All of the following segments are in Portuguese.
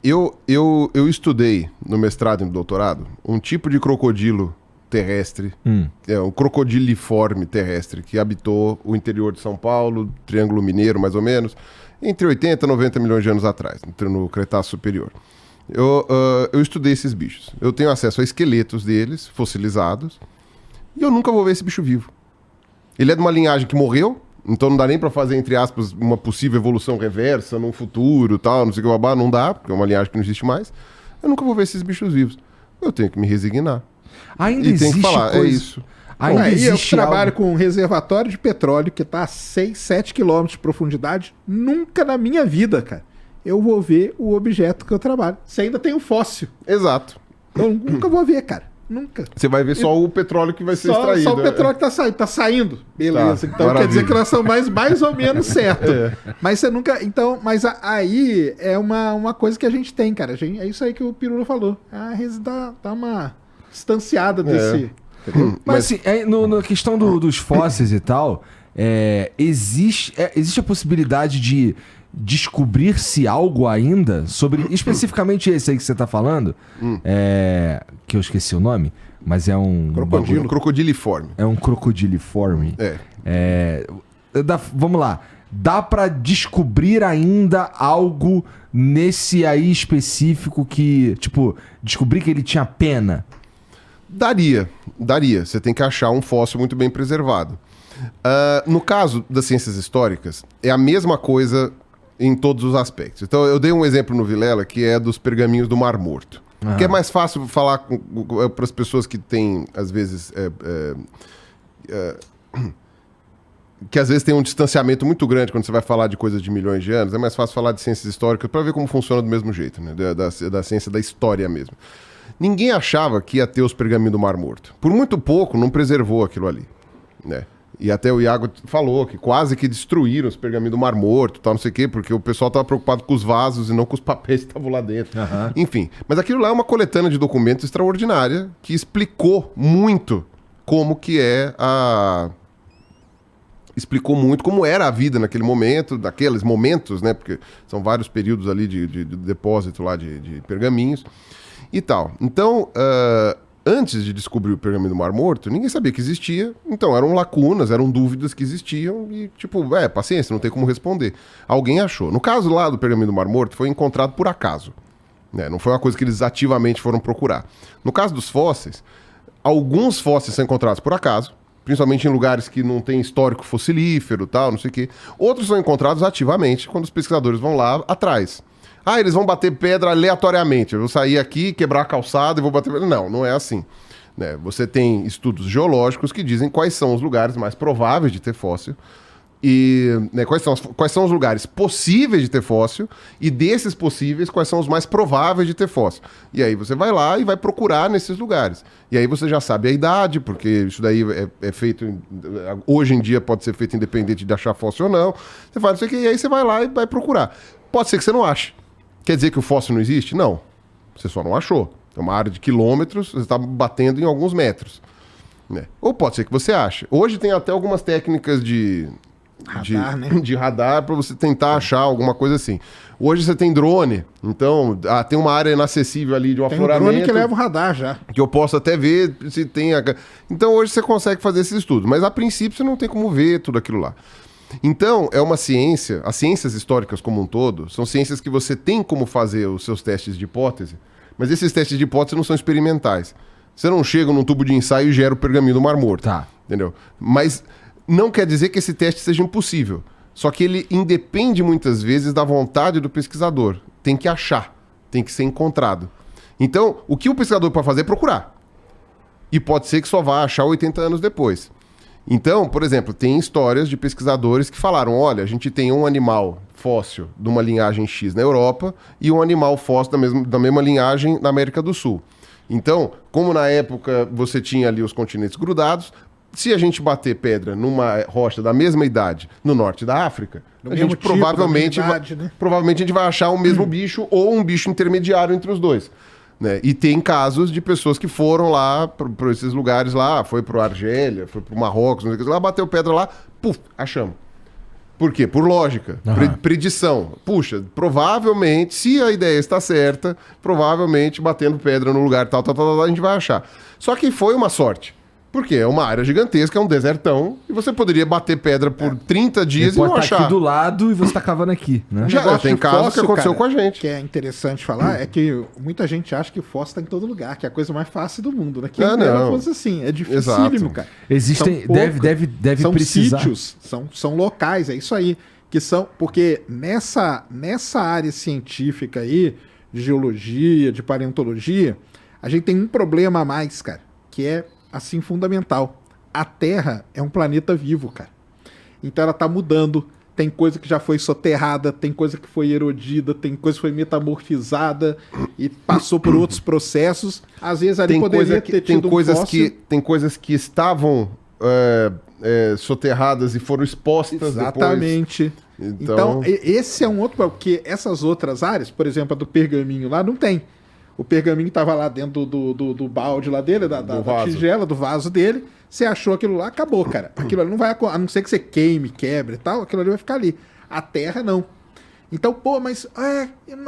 Eu estudei no mestrado e no doutorado um tipo de crocodilo terrestre, o crocodiliforme terrestre, que habitou o interior de São Paulo, Triângulo Mineiro, mais ou menos, entre 80 e 90 milhões de anos atrás, no Cretáceo Superior. Eu estudei esses bichos. Eu tenho acesso a esqueletos deles, fossilizados, e eu nunca vou ver esse bicho vivo. Ele é de uma linhagem que morreu, então não dá nem para fazer, entre aspas, uma possível evolução reversa num futuro, tal, não sei o que, babá, não dá, porque é uma linhagem que não existe mais. Eu nunca vou ver esses bichos vivos. Eu tenho que me resignar. Ainda e existe tem que falar, coisa... é isso. Ainda existe eu trabalho com um reservatório de petróleo que está a 6, 7 quilômetros de profundidade. Nunca na minha vida, cara, eu vou ver o objeto que eu trabalho. Você ainda tem um fóssil. Exato. Eu nunca vou ver, cara. Nunca. Você vai ver só o petróleo que vai ser extraído. Só o petróleo que tá saindo. Tá saindo. Beleza. Tá, então maravilha. quer dizer que nós somos mais ou menos certo. Mas você nunca... Então, mas aí é uma coisa que a gente tem, cara. É isso aí que o Pirula falou. Dá uma distanciada desse... Mas assim, na questão dos fósseis e tal, existe a possibilidade de descobrir-se algo ainda sobre especificamente esse aí que você tá falando, que eu esqueci o nome, mas é um... Crocodiliforme. É um crocodiliforme. Vamos lá. Dá pra descobrir ainda algo nesse aí específico que, tipo, descobrir que ele tinha pena? Daria. Você tem que achar um fóssil muito bem preservado. No caso das ciências históricas, é a mesma coisa em todos os aspectos. Então, eu dei um exemplo no Vilela, que é dos pergaminhos do Mar Morto. Que é mais fácil falar para as pessoas que têm, às vezes... que às vezes tem um distanciamento muito grande quando você vai falar de coisas de milhões de anos. É mais fácil falar de ciências históricas para ver como funciona do mesmo jeito, né? Da ciência da história mesmo. Ninguém achava que ia ter os pergaminhos do Mar Morto. Por muito pouco, não preservou aquilo ali, né? E até o Iago falou que quase que destruíram os pergaminhos do Mar Morto, tal, não sei o quê, porque o pessoal estava preocupado com os vasos e não com os papéis que estavam lá dentro. Enfim, mas aquilo lá é uma coletânea de documentos extraordinária que explicou muito como que explicou muito como era a vida naquele momento, daqueles momentos, né? Porque são vários períodos ali de depósito lá de pergaminhos e tal. Então, antes de descobrir o pergaminho do Mar Morto, ninguém sabia que existia, então eram lacunas, eram dúvidas que existiam e, tipo, paciência, não tem como responder. Alguém achou. No caso lá do pergaminho do Mar Morto, foi encontrado por acaso, né? Não foi uma coisa que eles ativamente foram procurar. No caso dos fósseis, alguns fósseis são encontrados por acaso, principalmente em lugares que não tem histórico fossilífero, tal, não sei o quê. Outros são encontrados ativamente, quando os pesquisadores vão lá atrás. Eles vão bater pedra aleatoriamente. Eu vou sair aqui, quebrar a calçada e vou bater pedra. Não é assim, né? Você tem estudos geológicos que dizem quais são os lugares mais prováveis de ter fóssil e, né, quais são os lugares possíveis de ter fóssil e desses possíveis, quais são os mais prováveis de ter fóssil. E aí você vai lá e vai procurar nesses lugares. E aí você já sabe a idade, porque isso daí é feito... Hoje em dia pode ser feito independente de achar fóssil ou não. Você faz isso aqui e aí você vai lá e vai procurar. Pode ser que você não ache. Quer dizer que o fóssil não existe? Não. Você só não achou. É uma área de quilômetros, você está batendo em alguns metros, né? Ou pode ser que você ache. Hoje tem até algumas técnicas de radar para você tentar achar alguma coisa assim. Hoje você tem drone, então tem uma área inacessível ali de um afloramento. Tem um drone que leva o radar já. Que eu posso até ver se tem... Então hoje você consegue fazer esses estudos, mas a princípio você não tem como ver tudo aquilo lá. Então, é uma ciência, as ciências históricas como um todo, são ciências que você tem como fazer os seus testes de hipótese, mas esses testes de hipótese não são experimentais. Você não chega num tubo de ensaio e gera o pergaminho do Mar Morto. Tá. Entendeu? Mas não quer dizer que esse teste seja impossível. Só que ele independe muitas vezes da vontade do pesquisador. Tem que achar, tem que ser encontrado. Então, o que o pesquisador pode fazer é procurar. E pode ser que só vá achar 80 anos depois. Então, por exemplo, tem histórias de pesquisadores que falaram, olha, a gente tem um animal fóssil de uma linhagem X na Europa e um animal fóssil da mesma linhagem na América do Sul. Então, como na época você tinha ali os continentes grudados, se a gente bater pedra numa rocha da mesma idade no norte da África, a gente provavelmente a gente vai achar o mesmo bicho ou um bicho intermediário entre os dois. Né? E tem casos de pessoas que foram lá para esses lugares lá, foi para o Argélia, foi para o Marrocos, lá bateu pedra lá, puf, achamos. Por quê? Por lógica, predição. Puxa, provavelmente, se a ideia está certa, provavelmente batendo pedra no lugar tal, a gente vai achar. Só que foi uma sorte. Porque é uma área gigantesca, é um desertão, e você poderia bater pedra por 30 dias e não pode achar. aqui do lado e você tá cavando aqui, né? Já tem casos que aconteceu com a gente. Que é interessante falar, é que muita gente acha que fóssil tá em todo lugar, que é a coisa mais fácil do mundo, né? Que não fosse assim, é dificílimo, cara. Existem, deve são precisar... sítios, são locais, é isso aí. Que são, porque nessa área científica aí, de geologia, de paleontologia, a gente tem um problema a mais, cara, que é assim fundamental. A Terra é um planeta vivo, cara. Então ela tá mudando. Tem coisa que já foi soterrada, tem coisa que foi erodida, tem coisa que foi metamorfizada e passou por outros processos. Às vezes ali poderia ter tido um fóssil. Tem coisas que estavam soterradas e foram expostas Exatamente. depois. Então, esse é um outro... Porque essas outras áreas, por exemplo, a do pergaminho lá, não tem. O pergaminho estava lá dentro do balde lá dele, da tigela, do vaso dele. Você achou aquilo lá, acabou, cara. Aquilo ali não vai... A não ser que você queime, quebre e tal, aquilo ali vai ficar ali. A Terra, não. Então, mas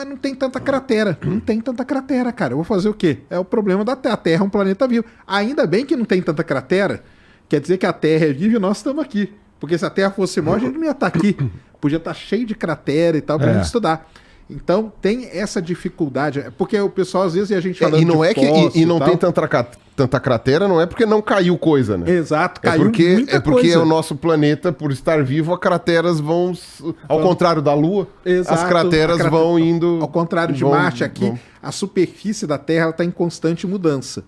não tem tanta cratera. Não tem tanta cratera, cara. Eu vou fazer o quê? É o problema da Terra. A Terra é um planeta vivo. Ainda bem que não tem tanta cratera. Quer dizer que a Terra é viva e nós estamos aqui. Porque se a Terra fosse morta, a gente não ia estar aqui. Podia estar cheio de cratera e tal pra gente estudar. Então tem essa dificuldade, porque o pessoal às vezes a gente falando e não de é que e não tem tanta cratera, não é porque não caiu coisa, né? Exato, caiu muita porque é o nosso planeta, por estar vivo, as crateras vão ao contrário da Lua, Exato, as crateras vão indo ao contrário de Marte aqui, a superfície da Terra está em constante mudança.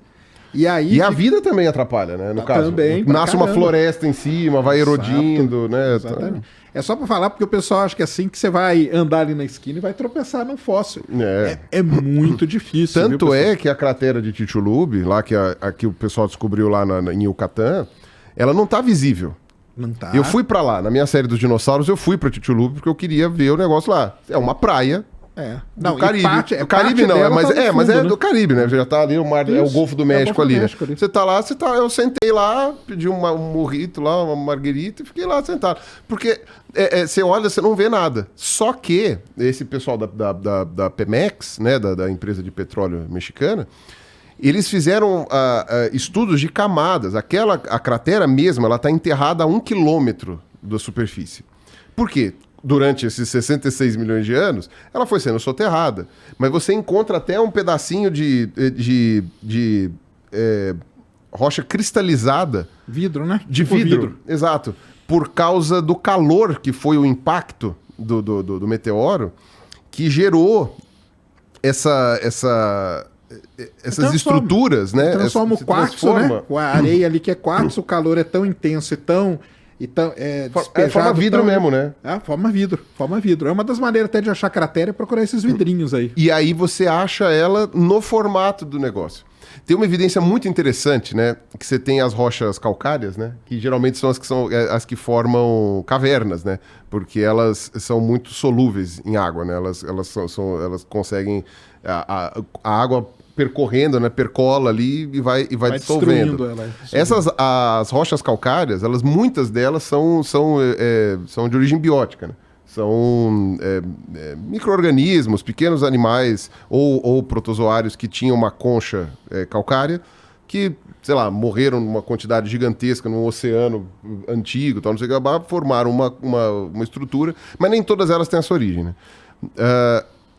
E a vida também atrapalha, né? No caso, também, nasce uma floresta em cima, vai erodindo, né? Exatamente. É só para falar porque o pessoal acha que assim que você vai andar ali na esquina e vai tropeçar num fóssil. É muito difícil. Tanto que a cratera de Chicxulub, lá que o pessoal descobriu lá em Yucatán, ela não tá visível. Não tá. Eu fui para lá, na minha série dos dinossauros, eu fui para Chicxulub porque eu queria ver o negócio lá. É uma praia. Não, do Caribe. Do Caribe não, mas é do Caribe, né? Já tá ali o mar, é o Golfo do México ali, né? Você tá lá, eu sentei lá, pedi um morrito lá, uma marguerita e fiquei lá sentado. Porque você olha, você não vê nada. Só que esse pessoal da Pemex, né, da empresa de petróleo mexicana, eles fizeram estudos de camadas. A cratera mesmo, ela tá enterrada a 1 quilômetro da superfície. Por quê? Durante esses 66 milhões de anos, ela foi sendo soterrada. Mas você encontra até um pedacinho de rocha cristalizada. Vidro, né? De vidro. Exato. Por causa do calor que foi o impacto do meteoro, que gerou essas estruturas, né? Transforma o quartzo, né? A areia ali que é quartzo, o calor é tão intenso e tão... Então, forma vidro mesmo, né? Forma vidro. É uma das maneiras até de achar cratera é procurar esses vidrinhos aí. E aí você acha ela no formato do negócio. Tem uma evidência muito interessante, né? Que você tem as rochas calcárias, né? Que geralmente são as que formam cavernas, né? Porque elas são muito solúveis em água, né? Elas conseguem... A água percorrendo, né? Percola ali e vai dissolvendo. As rochas calcárias, muitas delas são de origem biótica, né? São micro-organismos, pequenos animais ou protozoários que tinham uma concha calcária que, sei lá, morreram numa quantidade gigantesca num oceano antigo, tal, não sei o que, formaram uma estrutura, mas nem todas elas têm essa origem, né?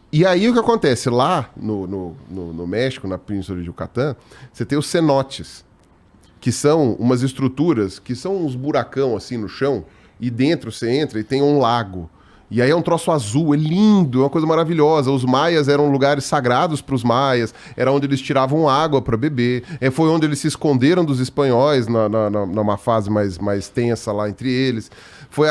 E aí o que acontece? Lá no México, na Península de Yucatán, você tem os cenotes, que são umas estruturas que são uns buracão assim no chão, e dentro você entra e tem um lago. E aí é um troço azul, é lindo, é uma coisa maravilhosa. Os maias eram lugares sagrados para os maias, era onde eles tiravam água para beber. Foi onde eles se esconderam dos espanhóis numa fase mais tensa lá entre eles. Foi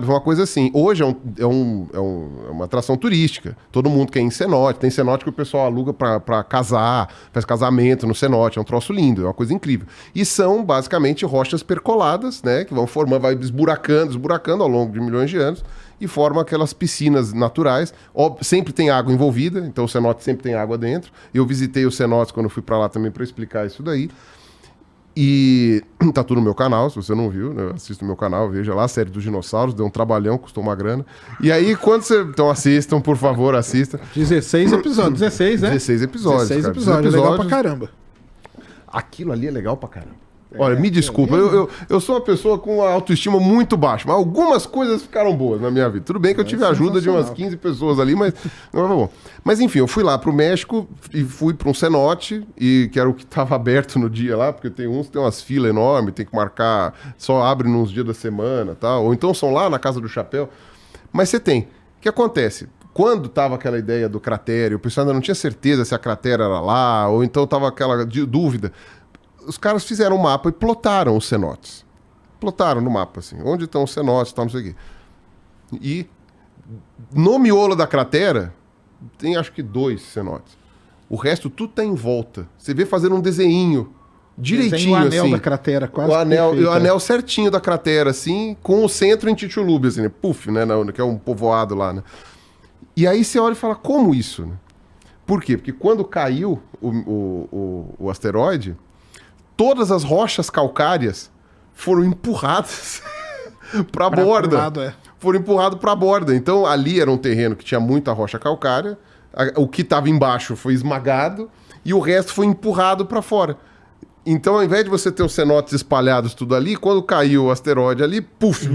uma coisa assim. Hoje é uma atração turística. Todo mundo quer ir em cenote. Tem cenote que o pessoal aluga para casar, faz casamento no cenote. É um troço lindo, é uma coisa incrível. E são basicamente rochas percoladas, né? Que vão formando, vai esburacando ao longo de milhões de anos. E formam aquelas piscinas naturais. Sempre tem água envolvida, então o cenote sempre tem água dentro. Eu visitei os cenotes quando fui para lá também para explicar isso daí. E tá tudo no meu canal, se você não viu, né? Assista o meu canal, veja lá, a série dos dinossauros, deu um trabalhão, custou uma grana. E aí, quando você... Então assistam, por favor, assistam. 16 episódios. 16, né? 16 episódios, 16 cara. episódios. Legal pra caramba. Aquilo ali é legal pra caramba. Olha, me desculpa, eu sou uma pessoa com uma autoestima muito baixa, mas algumas coisas ficaram boas na minha vida. Tudo bem que eu tive a ajuda de umas 15 pessoas ali, mas não foi bom. Mas enfim, eu fui lá pro México e fui para um cenote, que era o que estava aberto no dia lá, porque tem umas filas enormes, tem que marcar, só abre nos dias da semana, tal, ou então são lá na Casa do Chapéu. Mas você tem. O que acontece? Quando tava aquela ideia do cratere, o pessoal ainda não tinha certeza se a cratera era lá, ou então tava aquela dúvida. Os caras fizeram um mapa e plotaram os cenotes. Plotaram no mapa, assim. Onde estão os cenotes e tal, não sei o quê. E no miolo da cratera, tem acho que 2 cenotes. O resto tudo tá em volta. Você vê fazendo um desenho direitinho, o anel assim. da cratera, quase o anel certinho da cratera, assim, com o centro em Chicxulub, assim, né? Puf, né? Que é um povoado lá, né? E aí você olha e fala, como isso? Né? Por quê? Porque quando caiu o asteroide... Todas as rochas calcárias foram empurradas para a borda. Foram empurradas para a borda. Então, ali era um terreno que tinha muita rocha calcária. O que estava embaixo foi esmagado e o resto foi empurrado para fora. Então, ao invés de você ter os cenotes espalhados tudo ali, quando caiu o asteroide ali, puf,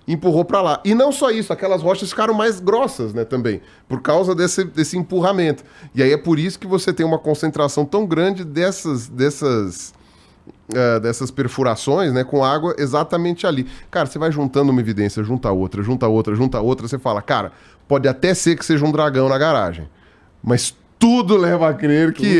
empurrou para lá. E não só isso, aquelas rochas ficaram mais grossas, né, também, por causa desse empurramento. E aí é por isso que você tem uma concentração tão grande dessas perfurações, né, com água exatamente ali. Cara, você vai juntando uma evidência, junta outra, você fala, cara, pode até ser que seja um dragão na garagem, mas tudo leva a crer que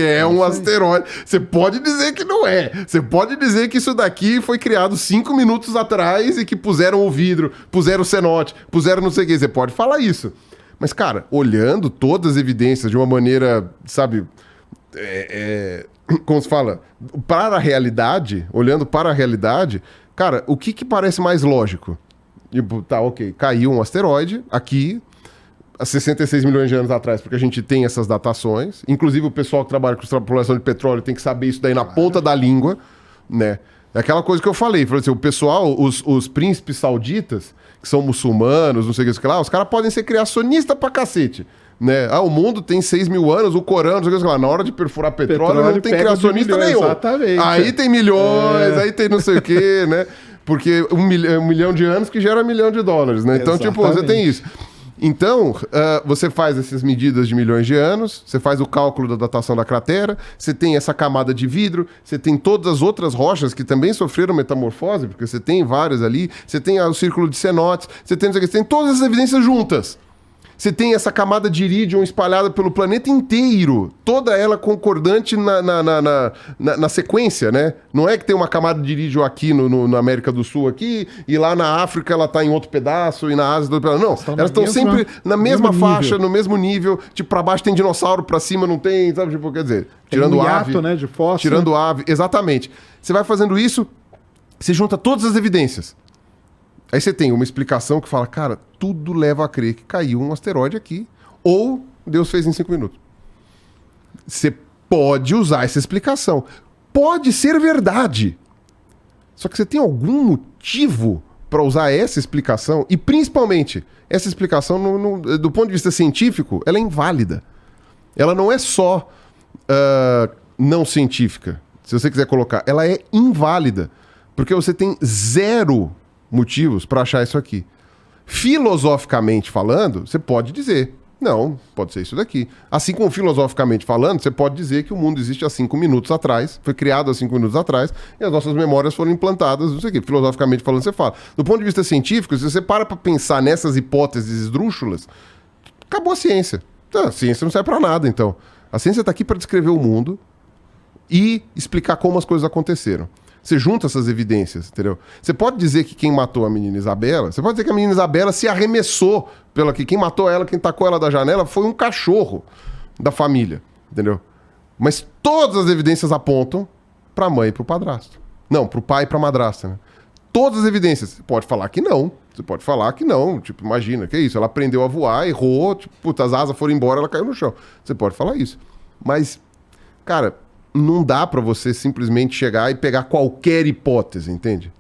é um asteroide. Você pode dizer que não é. Você pode dizer que isso daqui foi criado 5 minutos atrás e que puseram o vidro, puseram o cenote, puseram não sei o quê. Você pode falar isso. Mas, cara, olhando todas as evidências de uma maneira, sabe... como se fala? Para a realidade, olhando para a realidade, cara, o que parece mais lógico? Tipo, tá, ok, caiu um asteroide aqui... há 66 milhões de anos atrás, porque a gente tem essas datações. Inclusive, o pessoal que trabalha com extrapolação de petróleo tem que saber isso daí na ponta da língua, né? É aquela coisa que eu falei. Falei assim, o pessoal, os príncipes sauditas, que são muçulmanos, não sei o que lá, os caras podem ser criacionistas pra cacete. Né? O mundo tem 6 mil anos, o Corão, não sei o que lá. Na hora de perfurar petróleo não tem criacionista nenhum. Exatamente. Aí tem milhões, aí tem não sei o que, né? Porque 1 milhão de anos que gera $1 milhão, né? Então, tipo, você tem isso. Então, você faz essas medidas de milhões de anos, você faz o cálculo da datação da cratera, você tem essa camada de vidro, você tem todas as outras rochas que também sofreram metamorfose, porque você tem várias ali, você tem o círculo de cenotes, você tem todas essas evidências juntas. Você tem essa camada de irídio espalhada pelo planeta inteiro, toda ela concordante na sequência, né? Não é que tem uma camada de irídio aqui na América do Sul aqui, e lá na África ela tá em outro pedaço, e na Ásia... Não, elas estão sempre na mesma faixa, nível. No mesmo nível. Tipo, pra baixo tem dinossauro, pra cima não tem, sabe? Tipo, quer dizer, tirando hiato, ave... né, de fóssil. Tirando ave, exatamente. Você vai fazendo isso, você junta todas as evidências. Aí você tem uma explicação que fala, cara, tudo leva a crer que caiu um asteroide aqui, ou Deus fez em 5 minutos. Você pode usar essa explicação. Pode ser verdade. Só que você tem algum motivo para usar essa explicação, e principalmente, essa explicação, do ponto de vista científico, ela é inválida. Ela não é só não científica, se você quiser colocar. Ela é inválida, porque você tem 0 motivos para achar isso aqui. Filosoficamente falando, você pode dizer, não, pode ser isso daqui. Assim como filosoficamente falando, você pode dizer que o mundo existe há 5 minutos atrás, foi criado há 5 minutos atrás, e as nossas memórias foram implantadas, não sei o quê. Filosoficamente falando, você fala. Do ponto de vista científico, se você para pensar nessas hipóteses esdrúxulas, acabou a ciência. A ciência não serve para nada, então. A ciência está aqui para descrever o mundo e explicar como as coisas aconteceram. Você junta essas evidências, entendeu? Você pode dizer que quem matou a menina Isabela, você pode dizer que a menina Isabela se arremessou pela que quem matou ela, quem tacou ela da janela foi um cachorro da família, entendeu? Mas todas as evidências apontam pra mãe e pro padrasto. Não, pro pai e pra madrasta, né? Todas as evidências. Você pode falar que não. Você pode falar que não. Tipo, imagina, que é isso? Ela aprendeu a voar, errou, tipo, puta, as asas foram embora, ela caiu no chão. Você pode falar isso. Mas, cara, não dá pra você simplesmente chegar e pegar qualquer hipótese, entende?